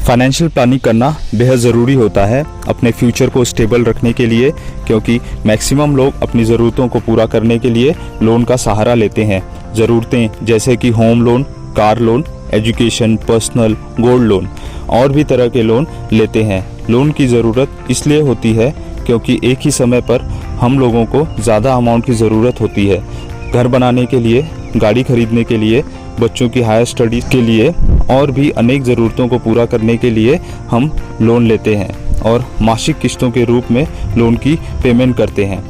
Financial planning करना बेहद ज़रूरी होता है अपने फ्यूचर को स्टेबल रखने के लिए, क्योंकि मैक्सिमम लोग अपनी ज़रूरतों को पूरा करने के लिए लोन का सहारा लेते हैं। ज़रूरतें जैसे कि home loan, car loan, education, personal, gold loan और भी तरह के लोन लेते हैं। लोन की ज़रूरत इसलिए होती है क्योंकि एक ही समय पर हम लोगों को ज़्यादा अमाउंट की ज़रूरत होती है। घर बनाने के लिए, गाड़ी खरीदने के लिए, बच्चों की हायर स्टडीज़ के लिए और भी अनेक ज़रूरतों को पूरा करने के लिए हम लोन लेते हैं और मासिक किस्तों के रूप में लोन की पेमेंट करते हैं।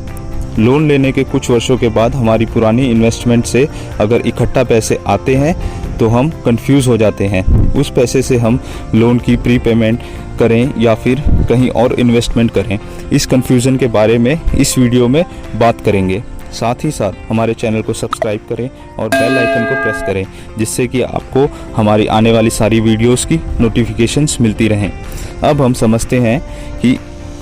लोन लेने के कुछ वर्षों के बाद हमारी पुरानी इन्वेस्टमेंट से अगर इकट्ठा पैसे आते हैं तो हम कंफ्यूज हो जाते हैं। उस पैसे से हम लोन की प्री पेमेंट करें या फिर कहीं और इन्वेस्टमेंट करें, इस कंफ्यूजन के बारे में इस वीडियो में बात करेंगे। साथ ही साथ हमारे चैनल को सब्सक्राइब करें और बेल आइकन को प्रेस करें, जिससे कि आपको हमारी आने वाली सारी वीडियोस की नोटिफिकेशंस मिलती रहें। अब हम समझते हैं कि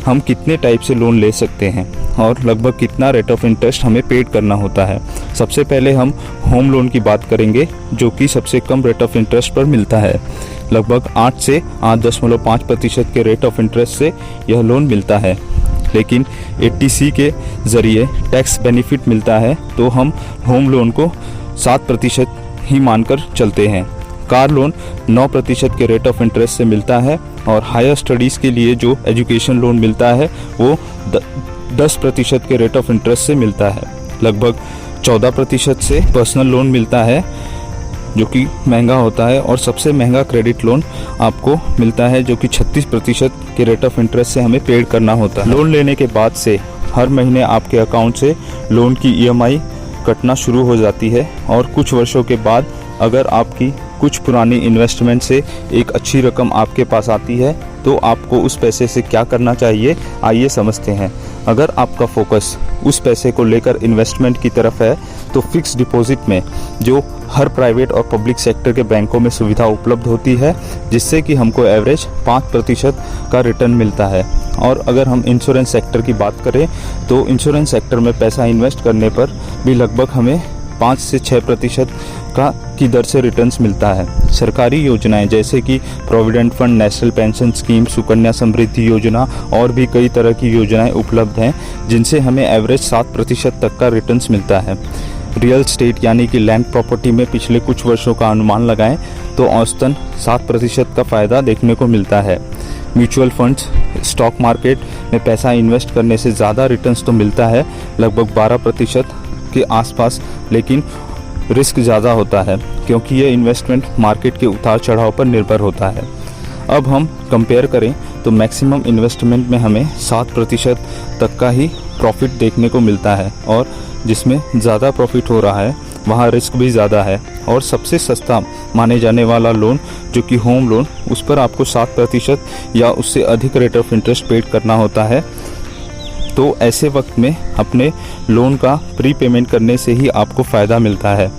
हम कितने टाइप से लोन ले सकते हैं और लगभग कितना रेट ऑफ इंटरेस्ट हमें पेड करना होता है। सबसे पहले हम होम लोन की बात करेंगे, जो कि सबसे कम रेट ऑफ इंटरेस्ट पर मिलता है। लगभग 8 से 8.5% के रेट ऑफ इंटरेस्ट से यह लोन मिलता है, लेकिन 80C के ज़रिए टैक्स बेनिफिट मिलता है, तो हम होम लोन को 7% ही मानकर चलते हैं। कार लोन 9% के रेट ऑफ इंटरेस्ट से मिलता है और हायर स्टडीज़ के लिए जो एजुकेशन लोन मिलता है वो 10% के रेट ऑफ इंटरेस्ट से मिलता है। लगभग 14% से पर्सनल लोन मिलता है, जो कि महंगा होता है, और सबसे महंगा क्रेडिट लोन आपको मिलता है, जो कि 36% के रेट ऑफ इंटरेस्ट से हमें पेड करना होता है। लोन लेने के बाद से हर महीने आपके अकाउंट से लोन की EMI कटना शुरू हो जाती है और कुछ वर्षों के बाद अगर आपकी कुछ पुरानी इन्वेस्टमेंट से एक अच्छी रकम आपके पास आती है तो आपको उस पैसे से क्या करना चाहिए, आइए समझते हैं। अगर आपका फोकस उस पैसे को लेकर इन्वेस्टमेंट की तरफ है तो फिक्स डिपॉजिट में जो हर प्राइवेट और पब्लिक सेक्टर के बैंकों में सुविधा उपलब्ध होती है, जिससे कि हमको एवरेज 5% का रिटर्न मिलता है। और अगर हम इंश्योरेंस सेक्टर की बात करें तो इंश्योरेंस सेक्टर में पैसा इन्वेस्ट करने पर भी लगभग हमें 5 से 6% की दर से रिटर्न्स मिलता है। सरकारी योजनाएं जैसे कि provident fund, national pension scheme, Sukanya Samriddhi Yojana और भी कई तरह की योजनाएं उपलब्ध हैं, जिनसे हमें एवरेज 7% तक का रिटर्न्स मिलता है। रियल स्टेट यानी कि लैंड प्रॉपर्टी में पिछले कुछ वर्षों का अनुमान लगाएं तो औसतन 7% का फ़ायदा देखने को मिलता है। म्यूचुअल फंड्स, स्टॉक मार्केट में पैसा इन्वेस्ट करने से ज़्यादा रिटर्न्स तो मिलता है, लगभग 12% के आसपास, लेकिन रिस्क ज़्यादा होता है क्योंकि यह इन्वेस्टमेंट मार्केट के उतार चढ़ाव पर निर्भर होता है। अब हम कंपेयर करें तो मैक्सिमम इन्वेस्टमेंट में हमें 7% तक का ही प्रॉफिट देखने को मिलता है, और जिसमें ज़्यादा प्रॉफिट हो रहा है वहाँ रिस्क भी ज़्यादा है। और सबसे सस्ता माने जाने वाला लोन जो कि होम लोन, उस पर आपको 7% या उससे अधिक रेट ऑफ इंटरेस्ट पेड करना होता है। तो ऐसे वक्त में अपने लोन का प्री पेमेंट करने से ही आपको फ़ायदा मिलता है।